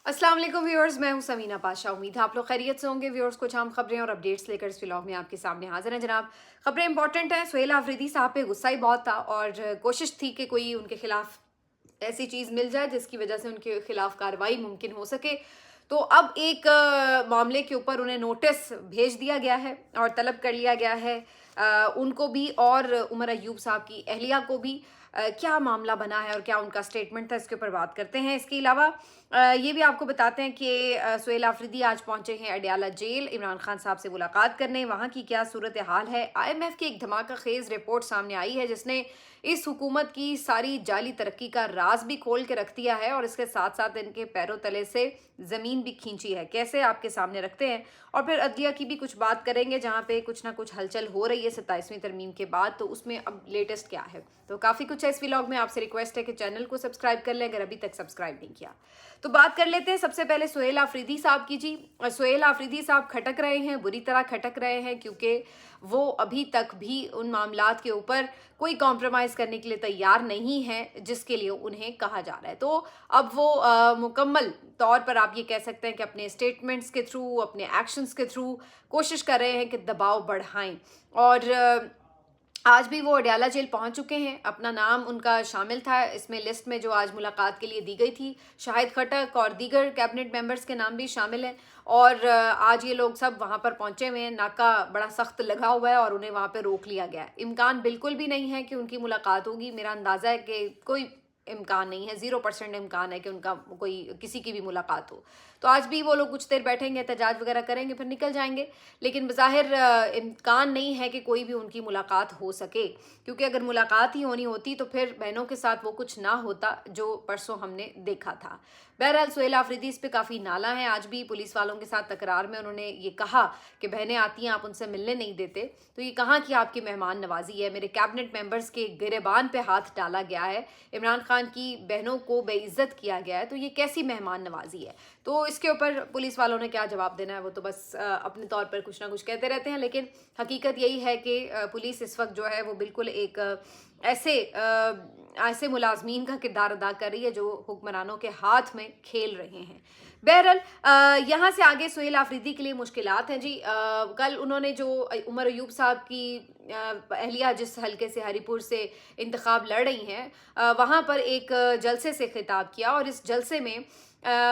अस्सलाम वालेकुम व्यूअर्स, मैं हूं समीना पाशा। उम्मीद है आप लोग खैरियत से होंगे। व्यूअर्स, कुछ अहम खबरें और अपडेट्स लेकर इस व्लॉग में आपके सामने हाजिर हैं जनाब। खबरें इंपॉर्टेंट हैं। सुहेल आफरीदी साहब पे गुस्सा ही बहुत था और कोशिश थी कि कोई उनके खिलाफ ऐसी चीज़ मिल जाए जिसकी वजह से उनके खिलाफ कार्रवाई मुमकिन हो सके। तो अब एक मामले के ऊपर उन्हें नोटिस भेज दिया गया है और तलब कर लिया गया है उनको भी और उमर अयूब साहब की अहलिया को भी। क्या मामला बना है और क्या उनका स्टेटमेंट था, इसके ऊपर बात करते हैं। इसके अलावा ये भी आपको बताते हैं कि सुहेल आफरीदी आज पहुंचे हैं अडयाला जेल इमरान खान साहब से मुलाकात करने। वहां की क्या सूरत हाल है। IMF की एक धमाका खेज रिपोर्ट सामने आई है जिसने इस हुकूमत की सारी जाली तरक्की का राज भी खोल के रख दिया है और इसके साथ साथ इनके पैरों तले से ज़मीन भी खींची है। कैसे, आपके सामने रखते हैं। और फिर अदलिया की भी कुछ बात करेंगे जहाँ पे कुछ ना कुछ हलचल हो रही है 27वीं तरमीम के बाद, तो उसमें अब लेटेस्ट क्या है। तो काफ़ी कुछ है इस व्लॉग में। आपसे रिक्वेस्ट है कि चैनल को सब्सक्राइब कर लें अगर अभी तक सब्सक्राइब नहीं किया। तो बात कर लेते हैं सबसे पहले सुहेल आफरीदी साहब की जी। सुहेल आफरीदी साहब खटक रहे हैं, बुरी तरह खटक रहे हैं, क्योंकि वो अभी तक भी उन मामलात के ऊपर कोई कॉम्प्रोमाइज़ करने के लिए तैयार नहीं है जिसके लिए उन्हें कहा जा रहा है। तो अब वो मुकम्मल तौर पर आप ये कह सकते हैं कि अपने स्टेटमेंट्स के थ्रू, अपने एक्शंस के थ्रू कोशिश कर रहे हैं कि दबाव बढ़ाएं। और आज भी वो अडयाला जेल पहुंच चुके हैं। अपना नाम उनका शामिल था इसमें, लिस्ट में जो आज मुलाकात के लिए दी गई थी। शाहिद खटक और दीगर कैबिनेट मेंबर्स के नाम भी शामिल हैं और आज ये लोग सब वहां पर पहुंचे हुए हैं। नाका बड़ा सख्त लगा हुआ है और उन्हें वहां पर रोक लिया गया है। इम्कान बिल्कुल भी नहीं है कि उनकी मुलाकात होगी। मेरा अंदाज़ा है कि कोई इम्कान नहीं है, 0% इम्कान है कि उनका कोई किसी की भी मुलाकात हो। तो आज भी वो लोग कुछ देर बैठेंगे, एहतजाज वगैरह करेंगे, फिर निकल जाएंगे। लेकिन बज़ाहिर इम्कान नहीं है कि कोई भी उनकी मुलाकात हो सके, क्योंकि अगर मुलाकात ही होनी होती तो फिर बहनों के साथ वो कुछ ना होता जो परसों हमने देखा था। बहरहाल सुहेल आफरीदी इस पर काफ़ी नाला है। आज भी पुलिस वालों के साथ तकरार में उन्होंने ये कहा कि बहनें आती हैं, आप उनसे मिलने नहीं देते। तो ये कहाँ की आपकी मेहमान नवाजी है। मेरे कैबिनेट मेंबर्स के गिरेबान पे हाथ डाला गया है, इमरान खान की बहनों को बेइज्जत किया गया है, तो ये कैसी मेहमान नवाजी है। तो इसके ऊपर पुलिस वालों ने क्या जवाब देना है, वो तो बस अपने तौर पर कुछ ना कुछ कहते रहते हैं। लेकिन हकीकत यही है कि पुलिस इस वक्त जो है वो बिल्कुल एक ऐसे मुलाजमीन का किरदार अदा कर रही है जो हुक्मरानों के हाथ में खेल रहे हैं। बहरहाल यहाँ से आगे सुहेल आफरीदी के लिए मुश्किलात हैं जी। कल उन्होंने जो उमर अयूब साहब की अहलिया जिस हलके से हरीपुर से इंतखाब लड़ रही हैं, वहाँ पर एक जलसे से खिताब किया और इस जलसे में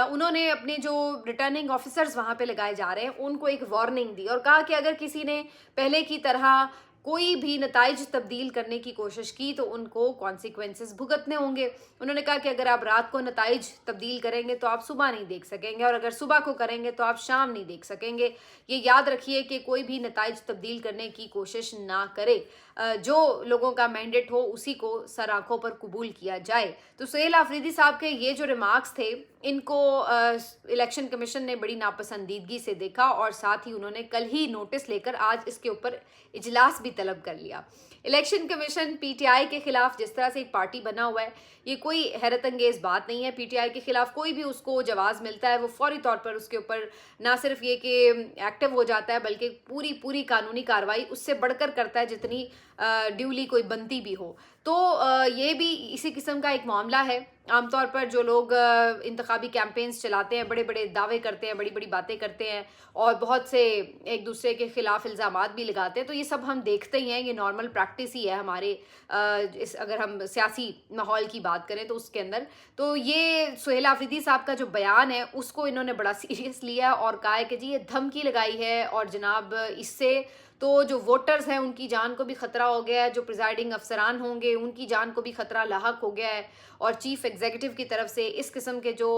उन्होंने अपने जो रिटर्निंग ऑफिसर्स वहाँ पे लगाए जा रहे हैं उनको एक वार्निंग दी और कहा कि अगर किसी ने पहले की तरह कोई भी नताइज तब्दील करने की कोशिश की तो उनको कॉन्सिक्वेंसेस भुगतने होंगे। उन्होंने कहा कि अगर आप रात को नताइज तब्दील करेंगे तो आप सुबह नहीं देख सकेंगे और अगर सुबह को करेंगे तो आप शाम नहीं देख सकेंगे। ये याद रखिए कि कोई भी नताइज तब्दील करने की कोशिश ना करे। जो लोगों का मैंडेट हो उसी को सर आंखों पर कबूल किया जाए। तो सुहेल आफरीदी साहब के ये जो रिमार्क्स थे, इनको इलेक्शन कमीशन ने बड़ी नापसंदीदगी से देखा और साथ ही उन्होंने कल ही नोटिस लेकर आज इसके ऊपर इजलास भी तलब कर लिया। इलेक्शन कमीशन PTI के खिलाफ जिस तरह से एक पार्टी बना हुआ है, ये कोई हैरत अंगेज बात नहीं है। PTI के खिलाफ कोई भी उसको जवाब मिलता है वो फौरी तौर पर उसके ऊपर ना सिर्फ ये कि एक्टिव हो जाता है बल्कि पूरी पूरी कानूनी कार्रवाई उससे बढ़कर करता है जितनी ड्यूली कोई बनती भी हो। तो ये भी इसी किस्म का एक मामला है। आमतौर पर जो लोग इंतखाबी कैंपेन्स चलाते हैं, बड़े बड़े दावे करते हैं, बड़ी बड़ी बातें करते हैं और बहुत से एक दूसरे के खिलाफ इल्ज़ामात भी लगाते हैं, तो ये सब हम देखते ही हैं। ये नॉर्मल प्रैक्टिस ही है हमारे अगर हम सियासी माहौल की बात करें तो उसके अंदर। तो ये सुहेल आफरीदी साहब का जो बयान है उसको इन्होंने बड़ा सीरियस लिया और कहा है कि जी ये धमकी लगाई है और जनाब इससे तो जो वोटर्स हैं उनकी जान को भी ख़तरा हो गया है, जो प्रिजाइडिंग अफसरान होंगे उनकी जान को भी ख़तरा लाहक हो गया है और चीफ़ एग्जीक्यूटिव की तरफ से इस किस्म के जो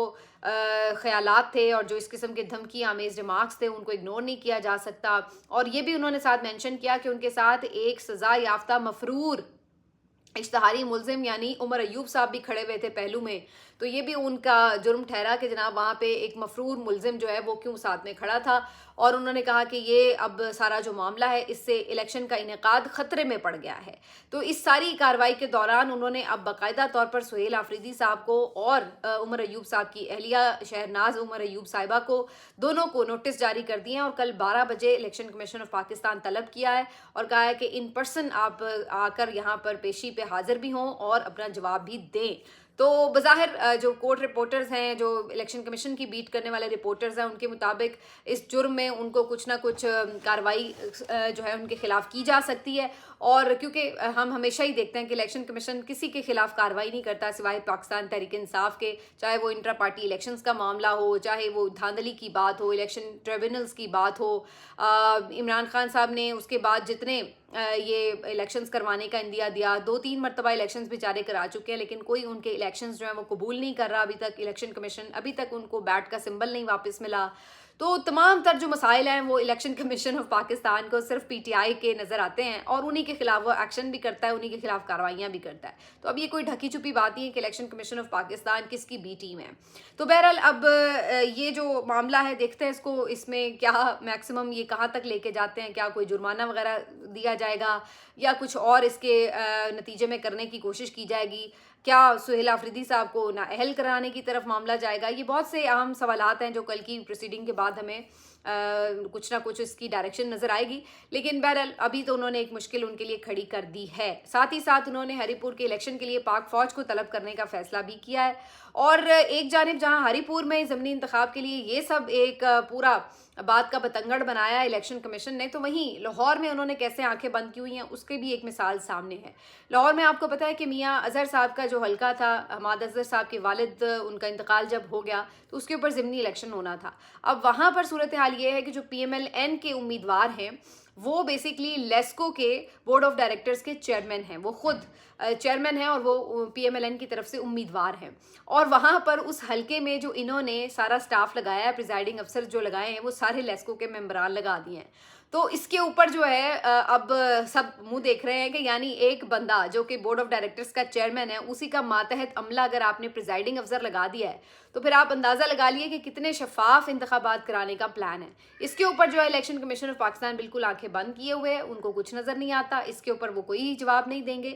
ख़यालात थे और जो इस किस्म के धमकी आमेज़ रिमार्क्स थे उनको इग्नोर नहीं किया जा सकता। और ये भी उन्होंने साथ मेंशन किया कि उनके साथ एक सज़ा याफ्ता मफरूर इश्तहारी मुलजिम यानी उमर अयूब साहब भी खड़े हुए थे पहलू में। तो ये भी उनका जुर्म ठहरा कि जनाब वहाँ पे एक मफरूर मुलजिम जो है वो क्यों साथ में खड़ा था। और उन्होंने कहा कि ये अब सारा जो मामला है इससे इलेक्शन का इनेकाद ख़तरे में पड़ गया है। तो इस सारी कार्रवाई के दौरान उन्होंने अब बाकायदा तौर पर सुहेल आफरीदी साहब को और उमर अयूब साहब की अहलिया शहरनाज उमर अयूब साहिबा को दोनों को नोटिस जारी कर दिए हैं और कल 12 बजे इलेक्शन कमीशन ऑफ पाकिस्तान तलब किया है और कहा है कि इन पर्सन आप आकर यहाँ पर पेशी पे हाजिर भी हों और अपना जवाब भी दें। تو बज़ाहिर जो कोर्ट रिपोर्टर्स हैं, जो इलेक्शन कमीशन की बीट करने वाले रिपोर्टर्स हैं, उनके मुताबिक इस जुर्म में उनको कुछ ना कुछ कार्रवाई जो है उनके खिलाफ की जा सकती है। और क्योंकि हम हमेशा ही देखते हैं कि इलेक्शन कमीशन किसी के खिलाफ कार्रवाई नहीं करता सिवाय पाकिस्तान तहरीक इंसाफ के, चाहे वो इंट्रा पार्टी इलेक्शंस का मामला हो, चाहे वो धांधली की बात हो, इलेक्शन ट्रिब्यूनल्स की बात हो। इमरान खान साहब ने उसके बाद जितने ये इलेक्शंस करवाने का इंदिया दिया, 2-3 मरतबा इलेक्शंस बेचारे करा चुके हैं, लेकिन कोई उनके इलेक्शंस जो हैं वो कबूल नहीं कर रहा अभी तक। इलेक्शन कमीशन अभी तक उनको बैट का सिंबल नहीं वापस मिला। तो तमाम तर जो मसाइल हैं वो इलेक्शन कमीशन ऑफ पाकिस्तान को सिर्फ पीटीआई के नज़र आते हैं और उन्हीं के खिलाफ वो एक्शन भी करता है, उन्हीं के खिलाफ कार्रवाइयाँ भी करता है। तो अब ये कोई ढकी छुपी बात नहीं है कि इलेक्शन कमीशन ऑफ पाकिस्तान किसकी बी टीम है। तो बहरहाल अब ये जो मामला है देखते हैं इसको, इसमें क्या मैक्सिमम ये कहाँ तक लेके जाते हैं, क्या कोई जुर्माना वगैरह दिया जाएगा या कुछ और इसके नतीजे में करने की कोशिश की जाएगी, क्या सुहेल आफरीदी साहब को नाअहल कराने की तरफ मामला जाएगा। ये बहुत से अहम सवालात हैं जो कल की प्रोसीडिंग के बाद हमें कुछ ना कुछ इसकी डायरेक्शन नज़र आएगी। लेकिन बहरहाल अभी तो उन्होंने एक मुश्किल उनके लिए खड़ी कर दी है। साथ ही साथ उन्होंने हरीपुर के इलेक्शन के लिए पाक फ़ौज को तलब करने का फैसला भी किया है। और एक जानिब जहां हरीपुर में ज़मीनी इंतखाब के लिए ये सब एक पूरा बात का बतंगड़ बनाया इलेक्शन कमीशन ने, तो वहीं लाहौर में उन्होंने कैसे आंखें बंद की हुई हैं उसके भी एक मिसाल सामने है। लाहौर में आपको पता है कि मियाँ अजहर साहब का जो हल्का था, हमाद अजहर साहब के वालिद, उनका इंतकाल जब हो गया तो उसके ऊपर ज़मीनी इलेक्शन होना था। अब वहाँ पर सूरत हाल ये है कि जो PMLN के उम्मीदवार हैं वो बेसिकली लेस्को के बोर्ड ऑफ डायरेक्टर्स के चेयरमैन हैं, वो खुद चेयरमैन हैं और वो PMLN की तरफ से उम्मीदवार हैं। और वहाँ पर उस हलके में जो इन्होंने सारा स्टाफ लगाया है, प्रिजाइडिंग अफसर जो लगाए हैं, वो सारे लेस्को के मेंबरान लगा दिए हैं। तो इसके ऊपर जो है अब सब मुंह देख रहे हैं कि यानी एक बंदा जो कि बोर्ड ऑफ डायरेक्टर्स का चेयरमैन है, उसी का मातहत अमला अगर आपने प्रिजाइडिंग अफसर लगा दिया है तो फिर आप अंदाज़ा लगा लिए कि कितने शफाफ इंतखाबात कराने का प्लान है। इसके ऊपर जो है इलेक्शन कमीशन ऑफ पाकिस्तान बिल्कुल आंखें बंद किए हुए है, उनको कुछ नज़र नहीं आता, इसके ऊपर वो कोई जवाब नहीं देंगे।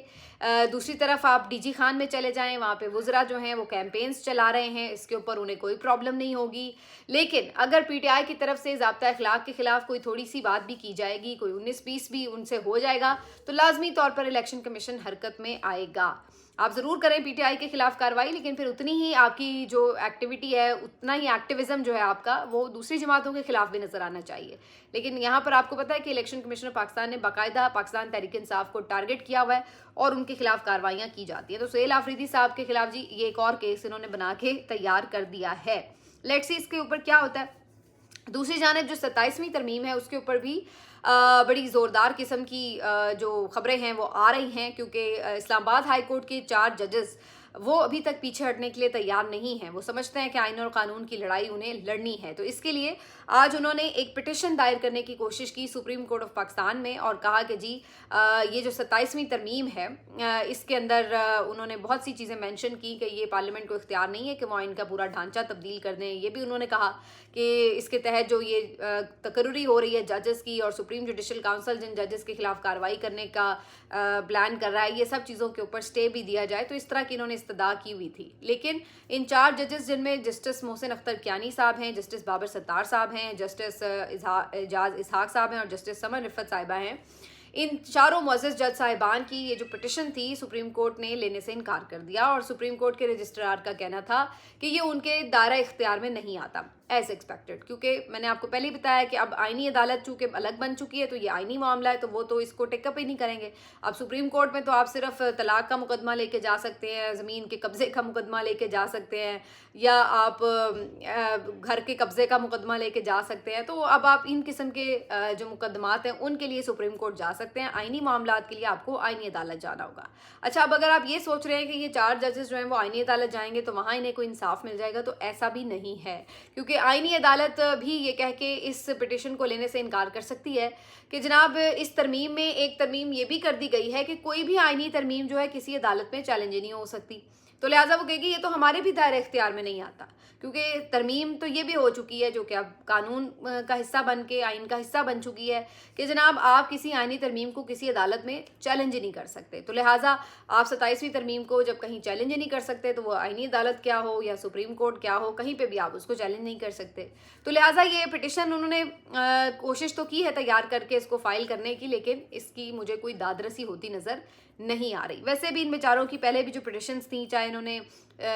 दूसरी तरफ आप DG खान में चले जाएँ, वहाँ पर वुज़रा जो हैं वो कैंपेन्स चला रहे हैं, इसके ऊपर उन्हें कोई प्रॉब्लम नहीं होगी। लेकिन अगर PTI की तरफ से ज़ाब्ता अखलाक के खिलाफ कोई थोड़ी सी बात भी की जाएगी, कोई 19-20 भी उनसे हो जाएगा, तो लाजमी तौर पर इलेक्शन कमीशन हरकत में आएगा। आप ज़रूर करें PTI के खिलाफ कार्रवाई, लेकिन फिर उतनी ही आपकी जो एक्टिविटी है, उतना ही एक्टिविज्म जो है आपका, वो दूसरी जमातों के खिलाफ भी नज़र आना चाहिए। लेकिन यहाँ पर आपको पता है कि इलेक्शन कमीशन ऑफ पाकिस्तान ने बाकायदा पाकिस्तान तहरीक इंसाफ को टारगेट किया हुआ है और उनके खिलाफ कार्रवाइयाँ की जाती हैं। तो सुहेल आफरीदी साहब के खिलाफ जी ये एक और केस इन्होंने बना के तैयार कर दिया है। लेट्स सी इसके ऊपर क्या होता है। दूसरी जानिब जो 27वीं तरमीम है उसके ऊपर भी बड़ी ज़ोरदार किस्म की जो ख़बरें हैं वो आ रही हैं, क्योंकि इस्लामाबाद हाई कोर्ट के 4 जजेस वो अभी तक पीछे हटने के लिए तैयार नहीं हैं। वो समझते हैं कि आइन और कानून की लड़ाई उन्हें लड़नी है। तो इसके लिए आज उन्होंने एक पिटिशन दायर करने की कोशिश की सुप्रीम कोर्ट ऑफ पाकिस्तान में और कहा कि जी ये जो 27वीं तरमीम है इसके अंदर उन्होंने बहुत सी चीज़ें मेंशन की कि ये पार्लियामेंट को इख्तियार नहीं है कि वो आइन का पूरा ढांचा तब्दील कर दें। ये भी उन्होंने कहा कि इसके तहत जो ये तकर्री हो रही है जजेस की और सुप्रीम जुडिशल काउंसिल जिन जजेस के खिलाफ कार्रवाई करने का प्लान कर रहा है, ये सब चीज़ों के ऊपर स्टे भी दिया जाए। तो इस तरह की इन्होंने इस्तदा की हुई थी। लेकिन इन 4 जजेस जिनमें जस्टिस मोहसिन अख्तर कियानी साहब हैं, जस्टिस बाबर सत्तार साहब हैं, जस्टिस एजाज इसहाक साहब हैं और जस्टिस समर रिफत साहिबा हैं, इन चारों मुअज़्ज़ज़ जज साहिबान की ये जो पिटिशन थी सुप्रीम कोर्ट ने लेने से इनकार कर दिया और सुप्रीम कोर्ट के रजिस्ट्रार का कहना था कि ये उनके दायरा इख्तियार में नहीं आता एज एक्सपेक्टेड, क्योंकि मैंने आपको पहले ही बताया कि अब आइनी अदालत चूँकि अलग बन चुकी है तो ये आइनी मामला है, तो वो तो इसको टेकअप ही नहीं करेंगे। अब सुप्रीम कोर्ट में तो आप सिर्फ तलाक का मुकदमा लेके जा सकते हैं, ज़मीन के कब्ज़े का मुकदमा लेके जा सकते हैं, या आप घर के कब्ज़े का मुकदमा लेके जा सकते हैं। तो अब आप इन किस्म के जो मुकदमात हैं उनके लिए सुप्रीम कोर्ट जा सकते हैं, आइनी मामलात के लिए आपको आइनी अदालत जाना होगा। अच्छा, अब अगर आप ये सोच रहे हैं कि ये 4 जजेस जो हैं वो आइनी अदालत जाएंगे तो वहाँ इन्हें कोई इंसाफ मिल जाएगा, तो ऐसा भी नहीं है, क्योंकि आइनी अदालत भी ये कह के इस पिटिशन को लेने से इनकार कर सकती है कि जनाब इस तरमीम में एक तरमीम ये भी कर दी गई है कि कोई भी आइनी तरमीम जो है किसी अदालत में चैलेंज नहीं हो सकती। तो लिहाजा वो कहेगी ये तो हमारे भी दायरे इख्तियार में नहीं आता, क्योंकि तरमीम तो ये भी हो चुकी है जो कि अब कानून का हिस्सा बन के आइन का हिस्सा बन चुकी है कि जनाब आप किसी आइनी तरमीम को किसी अदालत में चैलेंज ही नहीं कर सकते। तो लिहाजा आप 27वीं तरमीम को जब कहीं चैलेंज ही नहीं कर सकते तो वो आइनी अदालत क्या हो या सुप्रीम कोर्ट क्या हो, कहीं पर भी आप उसको चैलेंज नहीं कर सकते। तो लिहाजा ये पिटिशन उन्होंने कोशिश तो की है तैयार करके इसको फाइल करने की, लेकिन इसकी मुझे कोई दादरसी होती नज़र नहीं आ रही। वैसे भी इन बेचारों की पहले भी जो पिटिशंस थी, चाहे इन्होंने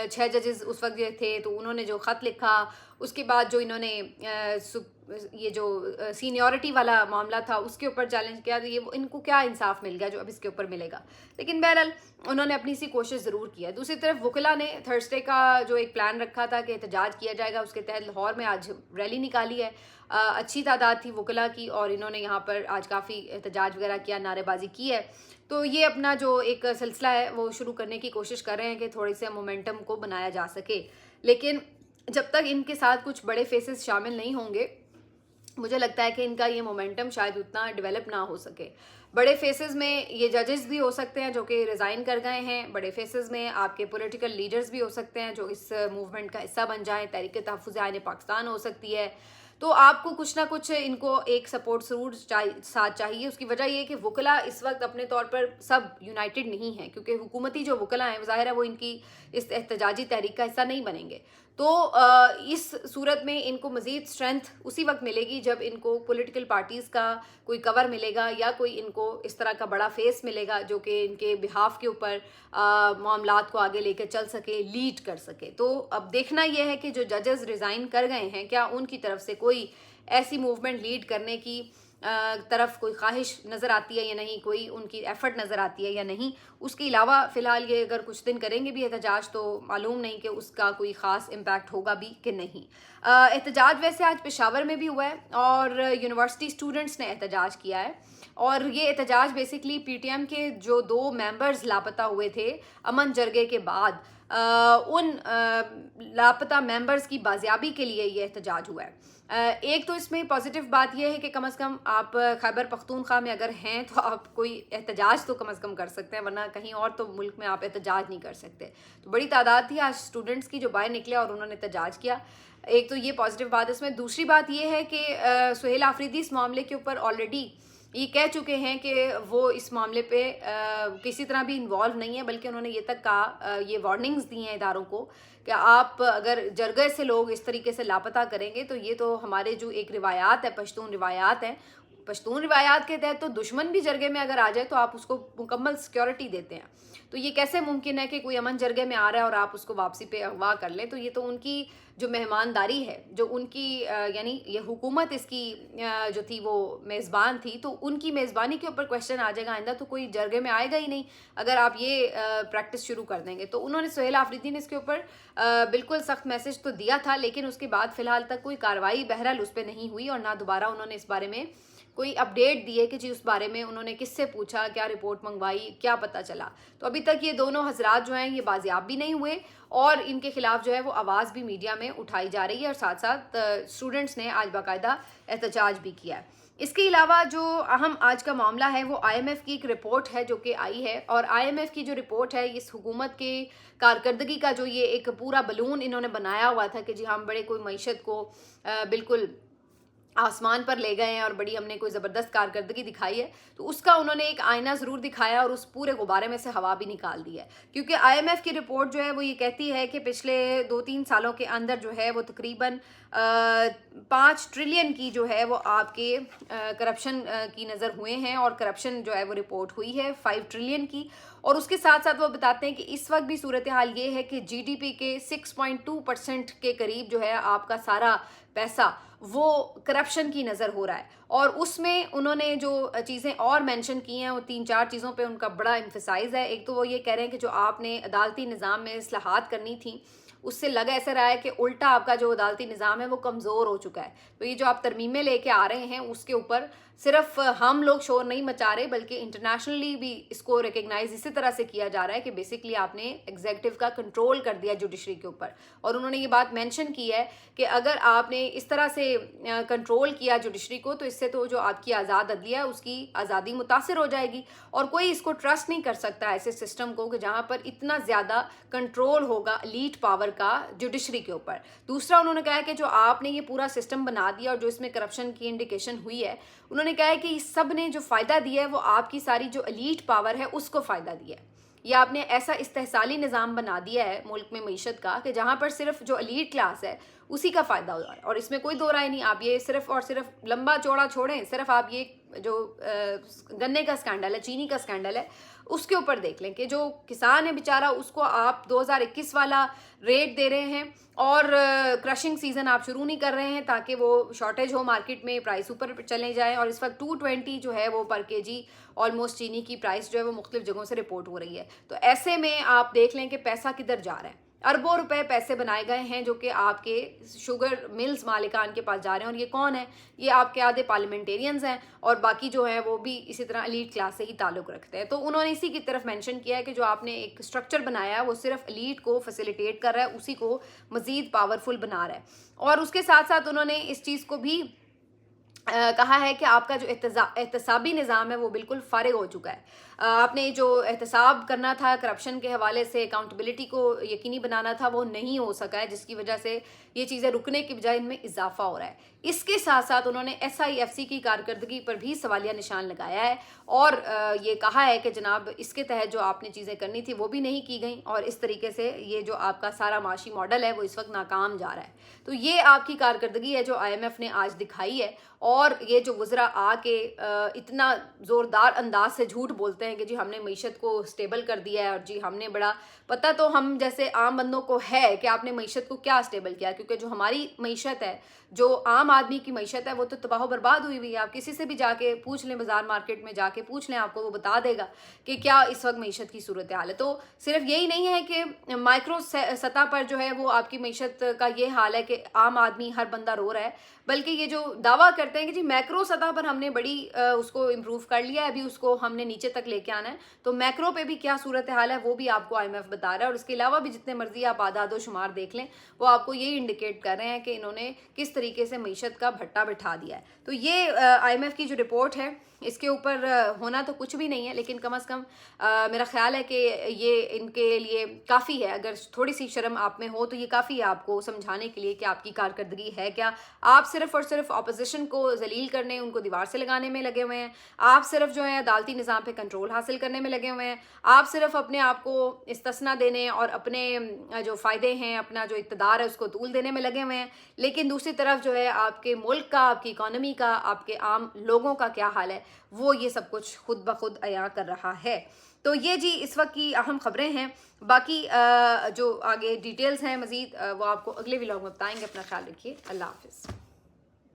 6 जजेस उस वक्त जो थे तो उन्होंने जो ख़त लिखा, उसके बाद जो इन्होंने ये जो सीनियरिटी वाला मामला था उसके ऊपर चैलेंज किया, तो ये इनको क्या इंसाफ मिल गया जो अब इसके ऊपर मिलेगा। लेकिन बहरहाल उन्होंने अपनी सी कोशिश ज़रूर की है। दूसरी तरफ वकला ने थर्सडे का जो एक प्लान रखा था कि एहतजाज किया जाएगा, उसके तहत लाहौर में आज रैली निकाली है। अच्छी तादाद थी वकला की और इन्होंने यहाँ पर आज काफ़ी एहतजाज वगैरह किया, नारेबाजी की है। तो ये अपना जो एक सिलसिला है वो शुरू करने की कोशिश कर रहे हैं कि थोड़ी से मोमेंटम को बनाया जा सके। लेकिन जब तक इनके साथ कुछ बड़े फेसेस शामिल नहीं होंगे, मुझे लगता है कि इनका ये मोमेंटम शायद उतना डेवलप ना हो सके। बड़े फेसेस में ये जजेस भी हो सकते हैं जो कि रिज़ाइन कर गए हैं। बड़े फेसेस में आपके पॉलिटिकल लीडर्स भी हो सकते हैं जो इस मूवमेंट का हिस्सा बन जाएं। तहरीक तहफ़्फ़ुज़ आईन पाकिस्तान हो सकती है। तो आपको कुछ ना कुछ इनको एक सपोर्ट ज़रूर साथ चाहिए। उसकी वजह ये है कि वकला इस वक्त अपने तौर पर सब यूनाइटेड नहीं हैं, क्योंकि हुकूमती जो वकला हैं ज़ाहिर है वो इनकी इस एहतजाजी तहरीक का हिस्सा नहीं बनेंगे। तो इस सूरत में इनको मज़ीद स्ट्रेंथ उसी वक्त मिलेगी जब इनको पॉलिटिकल पार्टीज़ का कोई कवर मिलेगा या कोई इनको इस तरह का बड़ा फेस मिलेगा जो कि इनके बिहाफ के ऊपर मामलात को आगे लेकर चल सके, लीड कर सके। तो अब देखना यह है कि जो जजेस रिज़ाइन कर गए हैं, क्या उनकी तरफ से कोई ऐसी मूवमेंट लीड करने की तरफ कोई ख्वाहिश नज़र आती है या नहीं, कोई उनकी एफर्ट नज़र आती है या नहीं। उसके अलावा फ़िलहाल ये अगर कुछ दिन करेंगे भी एहतजाज तो मालूम नहीं कि उसका कोई ख़ास इम्पैक्ट होगा भी कि नहीं। एहतजाज वैसे आज पेशावर में भी हुआ है और यूनिवर्सिटी स्टूडेंट्स ने एहतजाज किया है। और ये एहतजाज बेसिकली पीटीएम के जो 2 मेंबर्स लापता हुए थे अमन जरगे के बाद, उन लापता मेंबर्स की बाजियाबी के लिए ये एहतजाज हुआ है। एक तो इसमें पॉजिटिव बात यह है कि कम से कम आप खैबर पख्तूनख्वा में अगर हैं तो आप कोई एहतजाज तो कम से कम कर सकते हैं, वरना कहीं और तो मुल्क में आप एहतजाज नहीं कर सकते। तो बड़ी तादाद थी आज स्टूडेंट्स की जो बाहर निकले और उन्होंने एहतजाज किया। एक तो ये पॉजिटिव बात इसमें। दूसरी बात ये है कि सुहेल आफरीदी इस मामले के ऊपर ऑलरेडी ये कह चुके हैं कि वो इस मामले पे किसी तरह भी इन्वॉल्व नहीं है, बल्कि उन्होंने ये तक कहा, ये वार्निंग्स दी हैं इदारों को कि आप अगर जरगे से लोग इस तरीके से लापता करेंगे तो ये तो हमारे जो एक रिवायात है, पश्तून रिवायात हैं, पश्तून रिवायात के तहत तो दुश्मन भी जरगे में अगर आ जाए तो आप उसको मुकम्मल सिक्योरिटी देते हैं। तो ये कैसे मुमकिन है कि कोई अमन जरगे में आ रहा है और आप उसको वापसी पे अगवा कर लें। तो ये तो उनकी जो मेहमानदारी है, जो उनकी यानी ये हुकूमत इसकी जो थी वो मेज़बान थी, तो उनकी मेज़बानी के ऊपर क्वेश्चन आ जाएगा। आइंदा तो कोई जरगे में आएगा ही नहीं अगर आप ये प्रैक्टिस शुरू कर देंगे। तो उन्होंने सुहेल आफरीदी ने इसके ऊपर बिल्कुल सख्त मैसेज तो दिया था, लेकिन उसके बाद फ़िलहाल तक कोई कार्रवाई बहरहाल उस पर नहीं हुई और ना दोबारा उन्होंने इस बारे में कोई अपडेट दिए कि जी उस बारे में उन्होंने किससे पूछा, क्या रिपोर्ट मंगवाई, क्या पता चला। तो अभी तक ये दोनों हजरात जो हैं ये बाजियाब भी नहीं हुए और इनके खिलाफ जो है वो आवाज़ भी मीडिया में उठाई जा रही है और साथ साथ स्टूडेंट्स ने आज बाकायदा एहतजाज भी किया है। इसके अलावा जो अहम आज का मामला है वो IMF की एक रिपोर्ट है जो कि आई है और IMF की जो रिपोर्ट है इस हुकूमत के कारकर्दगी का जो ये एक पूरा बलून इन्होंने बनाया हुआ था कि जी हम बड़े कोई मईशत को बिल्कुल आसमान पर ले गए हैं और बड़ी हमने कोई ज़बरदस्त कारकर्दगी दिखाई है, तो उसका उन्होंने एक आईना ज़रूर दिखाया और उस पूरे गुब्बारे में से हवा भी निकाल दी है। क्योंकि IMF की रिपोर्ट जो है वो ये कहती है कि पिछले 2-3 सालों के अंदर जो है वो तकरीबन 5 ट्रिलियन की जो है वो आपके करप्शन की नज़र हुए हैं और करप्शन जो है वो रिपोर्ट हुई है 5 ट्रिलियन की। और उसके साथ साथ वो बताते हैं कि इस वक्त भी सूरत हाल ये है कि GDP के 6.2% के करीब जो है आपका सारा पैसा वो करप्शन की नज़र हो रहा है। और उसमें उन्होंने जो चीज़ें और मेंशन की हैं वो 3-4 चीज़ों पे उनका बड़ा एम्फसाइज़ है। एक तो वो ये कह रहे हैं कि जो आपने अदालती निज़ाम में इस्लाहात करनी थी उससे लग ऐसा रहा है कि उल्टा आपका जो अदालती निज़ाम है वो कमज़ोर हो चुका है। तो ये जो आप तरमीमें लेके आ रहे हैं उसके ऊपर सिर्फ हम लोग शोर नहीं मचा रहे बल्कि इंटरनेशनली भी इसको रिकग्नाइज इसी तरह से किया जा रहा है कि बेसिकली आपने एग्जीक्यूटिव का कंट्रोल कर दिया जुडिशरी के ऊपर। और उन्होंने ये बात मेंशन की है कि अगर आपने इस तरह से कंट्रोल किया जुडिशरी को तो इससे तो जो आपकी आज़ाद अदलिया है उसकी आज़ादी मुतासिर हो जाएगी और कोई इसको ट्रस्ट नहीं कर सकता ऐसे सिस्टम को कि जहाँ पर इतना ज़्यादा कंट्रोल होगा एलीट पावर का जुडिशरी के ऊपर। दूसरा उन्होंने कहा है कि जो आपने ये पूरा सिस्टम बना दिया और जो इसमें करप्शन की इंडिकेशन हुई है, उन्होंने कहा है कि इस सब ने जो फ़ायदा दिया है वो आपकी सारी जो एलीट पावर है उसको फ़ायदा दिया है। या आपने ऐसा इस्तेहसाली निज़ाम बना दिया है मुल्क में मईशत का कि जहाँ पर सिर्फ जो एलीट क्लास है उसी का फ़ायदा हो रहा है और इसमें कोई दो राय नहीं। आप ये सिर्फ और सिर्फ लंबा चौड़ा छोड़ें, सिर्फ आप ये जो गन्ने का स्कैंडल है, चीनी का स्कैंडल है, اس کے اوپر دیکھ لیں کہ جو کسان ہے بیچارہ اس کو آپ 2021 والا ریٹ دے رہے ہیں اور کرشنگ سیزن آپ شروع نہیں کر رہے ہیں تاکہ وہ شارٹیج ہو مارکیٹ میں, پرائس اوپر چلے جائیں, اور اس وقت 220 جو ہے وہ پر کے جی آلموسٹ چینی کی پرائس جو ہے وہ مختلف جگہوں سے رپورٹ ہو رہی ہے. تو ایسے میں آپ دیکھ لیں کہ پیسہ کدھر جا رہا ہے. اربوں روپے پیسے بنائے گئے ہیں جو کہ آپ کے شوگر ملز مالکان کے پاس جا رہے ہیں, اور یہ کون ہے؟ یہ آپ کے آدھے پارلیمنٹیرینز ہیں اور باقی جو ہیں وہ بھی اسی طرح ایلیٹ کلاس سے ہی تعلق رکھتے ہیں. تو انہوں نے اسی کی طرف مینشن کیا ہے کہ جو آپ نے ایک اسٹرکچر بنایا ہے وہ صرف ایلیٹ کو فیسیلیٹیٹ کر رہا ہے, اسی کو مزید پاورفل بنا رہا ہے. اور اس کے ساتھ ساتھ انہوں نے اس چیز کو بھی کہا ہے کہ آپ کا جو احتسابی نظام ہے وہ بالکل فارغ ہو چکا ہے. آپ نے جو احتساب کرنا تھا کرپشن کے حوالے سے, اکاؤنٹیبلٹی کو یقینی بنانا تھا, وہ نہیں ہو سکا ہے, جس کی وجہ سے یہ چیزیں رکنے کی بجائے ان میں اضافہ ہو رہا ہے. اس کے ساتھ ساتھ انہوں نے SIFC کی کارکردگی پر بھی سوالیہ نشان لگایا ہے اور یہ کہا ہے کہ جناب اس کے تحت جو آپ نے چیزیں کرنی تھی وہ بھی نہیں کی گئیں, اور اس طریقے سے یہ جو آپ کا سارا معاشی ماڈل ہے وہ اس وقت ناکام جا رہا ہے. تو یہ آپ کی کارکردگی ہے جو IMF نے آج دکھائی ہے. اور یہ جو وزراء آ کے اتنا زوردار انداز سے جھوٹ بولتے ہیں کہ جی ہم نے معیشت کو سٹیبل کر دیا ہے, اور جی ہم نے بڑا پتہ تو ہم جیسے عام بندوں کو ہے کہ آپ نے معیشت کو کیا سٹیبل کیا, کیونکہ جو ہماری معیشت ہے, جو عام آدمی کی معیشت ہے وہ تو تباہ و برباد ہوئی ہوئی ہے. آپ کسی سے بھی جا کے پوچھ لیں, بازار مارکیٹ میں جا کے پوچھ لیں, آپ کو وہ بتا دے گا کہ کیا اس وقت معیشت کی صورتحال ہے. تو صرف یہی نہیں ہے کہ مائکرو سطح پر جو ہے وہ آپ کی معیشت کا یہ حال ہے کہ عام آدمی ہر بندہ رو رہا ہے, بلکہ یہ جو دعویٰ کرتے ہیں کہ جی میکرو سطح پر ہم نے بڑی اس کو امپروو کر لیا ہے, ابھی اس کو ہم نے نیچے تک لے کے آنا ہے. تو میکرو پہ بھی کیا صورتحال ہے وہ بھی آپ کو IMF بتا رہا ہے, اور اس کے علاوہ بھی جتنے مرضی آپ اعداد و شمار دیکھ لیں وہ آپ کو یہی انڈیکیٹ کر رہے ہیں کہ انہوں نے کس طریقے سے معیشت کا بھٹا بٹھا دیا ہے. تو یہ IMF کی جو رپورٹ ہے اس کے اوپر ہونا تو کچھ بھی نہیں ہے, لیکن کم از کم میرا خیال ہے کہ یہ ان کے لیے کافی ہے. اگر تھوڑی سی شرم آپ میں ہو تو یہ کافی ہے آپ کو سمجھانے کے لیے کہ آپ کی کارکردگی ہے کیا. آپ صرف اور صرف اپوزیشن کو ذلیل کرنے, ان کو دیوار سے لگانے میں لگے ہوئے ہیں. آپ صرف جو ہے عدالتی نظام پہ کنٹرول حاصل کرنے میں لگے ہوئے ہیں. آپ صرف اپنے آپ کو استثنا دینے اور اپنے جو فائدے ہیں, اپنا جو اقتدار ہے اس کو طول دینے میں لگے ہوئے ہیں. لیکن دوسری طرف جو ہے آپ کے ملک کا, آپ کی اکانومی کا, آپ کے عام لوگوں کا کیا حال ہے وہ یہ سب کچھ خود بخود عیاں کر رہا ہے. تو یہ جی اس وقت کی اہم خبریں ہیں. باقی جو آگے ڈیٹیلز ہیں مزید وہ آپ کو اگلے ولاگ میں بتائیں گے. اپنا خیال رکھیے. اللہ حافظ.